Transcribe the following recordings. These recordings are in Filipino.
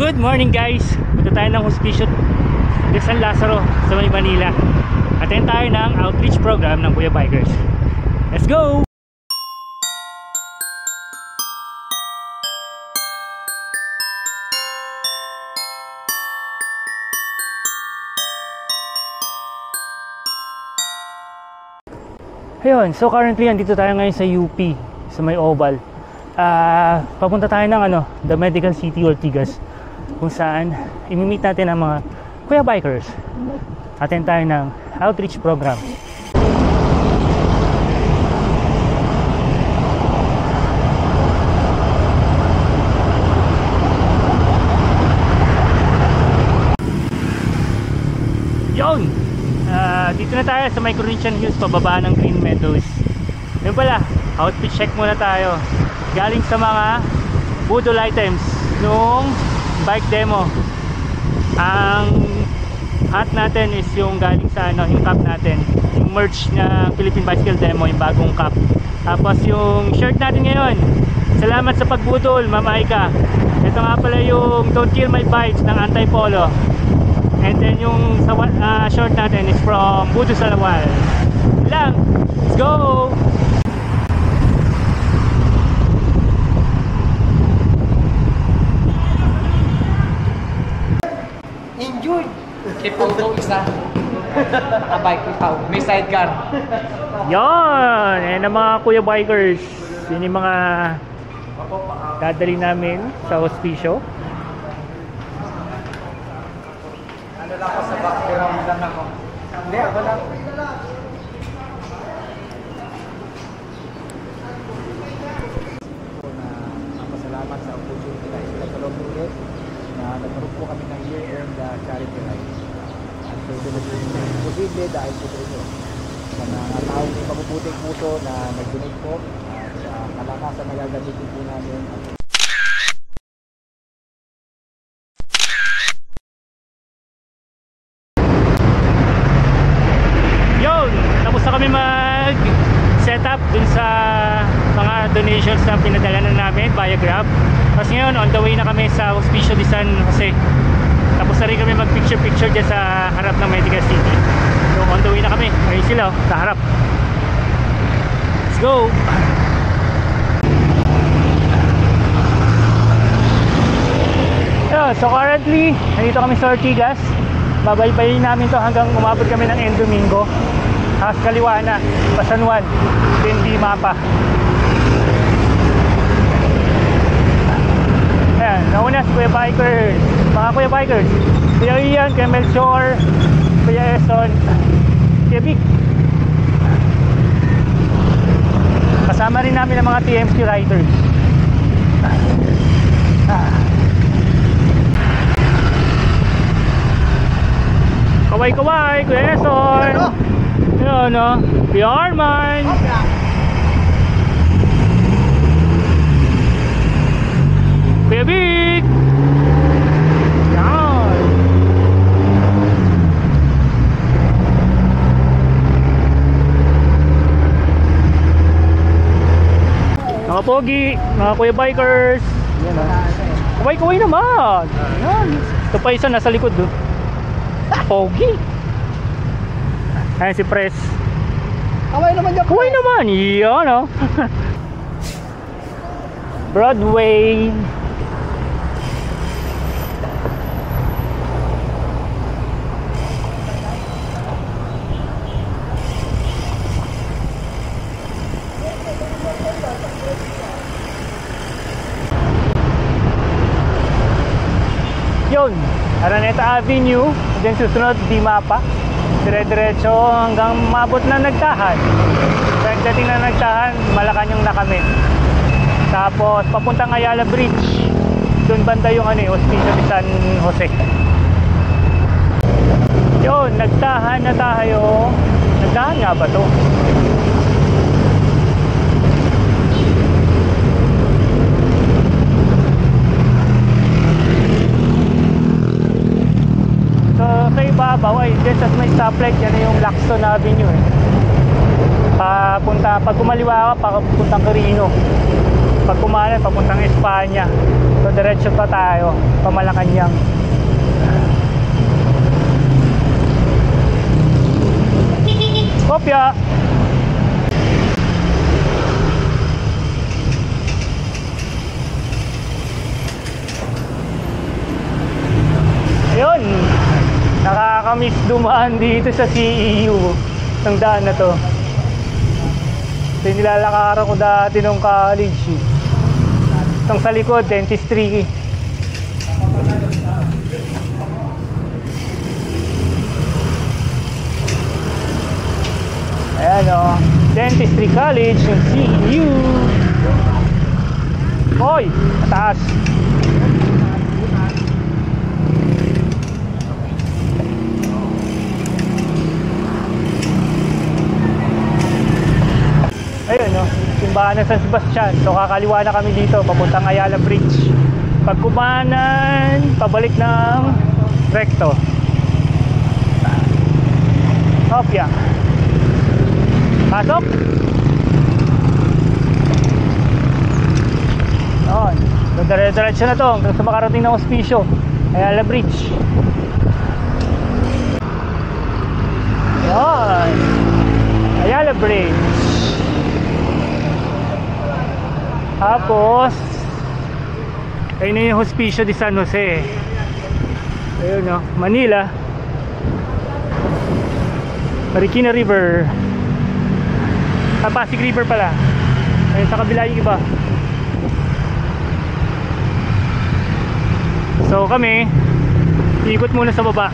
Good morning guys! Punta tayo ng Hospicio de San Lazaro sa may Manila. Attend tayo ng outreach program ng Kuya Bikers. Let's go! Ayun, so currently andito tayo ngayon sa UP, sa may Oval. Papunta tayo ng The Medical City Ortigas, kung saan imi-meet natin ang mga Kuya Bikers. Attend tayo ng outreach program. Yun! Dito na tayo sa may Corinthian Hills, pababa ng Green Meadows. Yun pala, outfit check muna tayo. Galing sa mga budol items nung bike demo. Ang hat natin is yung galing sa yung cap natin, yung merch na Philippine Bicycle Demo, yung bagong cap. Tapos yung shirt natin ngayon, salamat sa pagbudol Ma'am Aika. Ito nga pala yung Don't Kill My Bikes ng Antipolo. And then yung short natin is from Budo Salawal. Lang, let's go! Enjoy! Keep photo isa. Naka-bike ikaw. May sidecar. Yan! Ayan ang mga Kuya Bikers. Yun yung mga dadali namin sa Hospicio. Ano lang ako sa background lang ako. Hindi, ako lang. Napasalamat sa opportunity na sila sa Lombre na nagkaroon po kami ng year-end charity ride. At so, posible dahil po rin yun. Sa mga taong may mabubuting puso na nag-donate po at sa kalakasan na gagamitin po namin. Tapos na kami mag setup dun sa mga donations na pinadala na namin via Grab. Tapos ngayon on the way na kami sa Hospicio de San Jose. Tapos na rin kami mag picture dyan sa harap ng Medical City. So on the way na kami. Ayun sila sa harap. Let's go! So currently nandito kami sa Ortigas. Babaybayin namin to hanggang umabot kami ng End Domingo. Tapos kaliwa na, San Juan, hindi mapa. Ayan, nauna si Kuya Bikers. Mga Kuya Bikers, Kuya Ian, Kuya Melchor, Kuya Eson, Kuya Vic. Kasama rin namin ang mga TMC riders. Kaway-kaway, Kuya Eson. Yun, no? Kuya Arman. Kuya Vic. Yan. Mga pogi, mga Kuya Bikers. Yan, no? Kaway-kaway naman. Yan. Ito pa isa nasa likod, do. Pogi. Ayan si Pres. Kaway naman dyan. Kaway naman. Yan, no? Broadway. Yun, Araneta Avenue. Then susunod, Di Mapa. Dire-diretso hanggang mabot na Nagtahan. Pagdating na Nagtahan, Malacanang na kami. Tapos papuntang Ayala Bridge. Doon banda yung Hospicio de San Jose. Yun, Nagtahan na tayo. Nagtahan nga ba to? So sa ibabaw ay dyan sa may stoplight, yan yung Lacson Avenue pag kumaliwa ka papuntang Carino, pag kumanan papuntang Espanya. So diretso pa tayo pa Malacanang. Kopya. Ayun, nakakamiss dumaan dito sa CEU ng daan na to. Ito yung nilalakaran ko dati nung college. Itong sa likod, dentistry. Ayan o, Dentistry College ng CEU. Hoy, mataas. Ayun no, simbahan ng San Sebastian. So kakaliwa na kami dito, papuntang Ayala Bridge. Pagkumanan, pabalik ng recto. Hopya. Pasok. Noon, dire-diretso na to hanggang sa makarating ng Hospicio, Ayala Bridge. Yan, Ayala Bridge. Tapos ayun na yung Hospicio de San Jose. Ayun no, Manila, Marikina River, Pasig River pala. Ayun sa kabila yung iba. So kami ikot muna sa baba.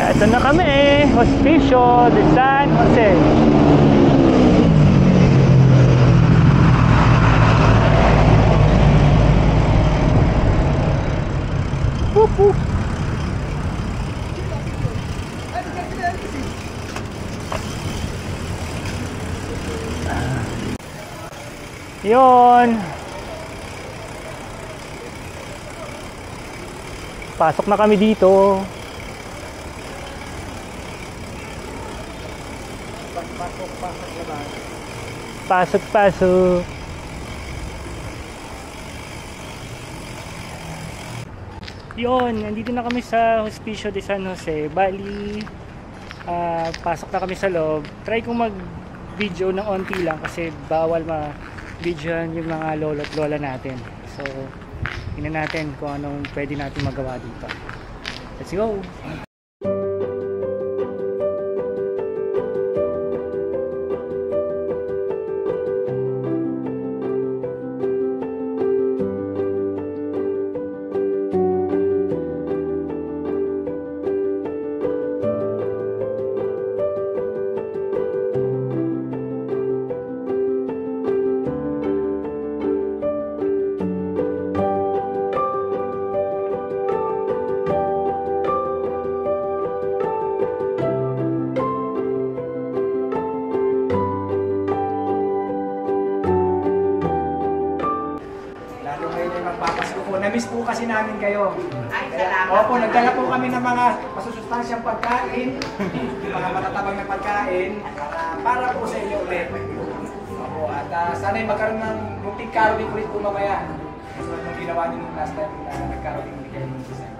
Ito na kami, Hospicio de San Jose. Woo-hoo. Yun. Pasok na kami dito. Pasok. Yun, nandito na kami sa Hospicio de San Jose. Bali, pasok na kami sa loob. Try kong mag-video ng onti lang kasi bawal ma-videoan yung mga lolo at lola natin. So, tingnan natin kung anong pwede natin magawa dito. Let's go! Na-miss po kasi namin kayo. Ay, salamat. Opo, nagdala po kami ng mga masusustansyang pagkain, mga matatabang na pagkain, para po sa inyo ulit. Opo, at sana'y magkaroon ng munting caroling ulit po mamaya. So, nung ginawa niyo nung last time na nag-caroling ulit kayo nung December.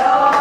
Lord.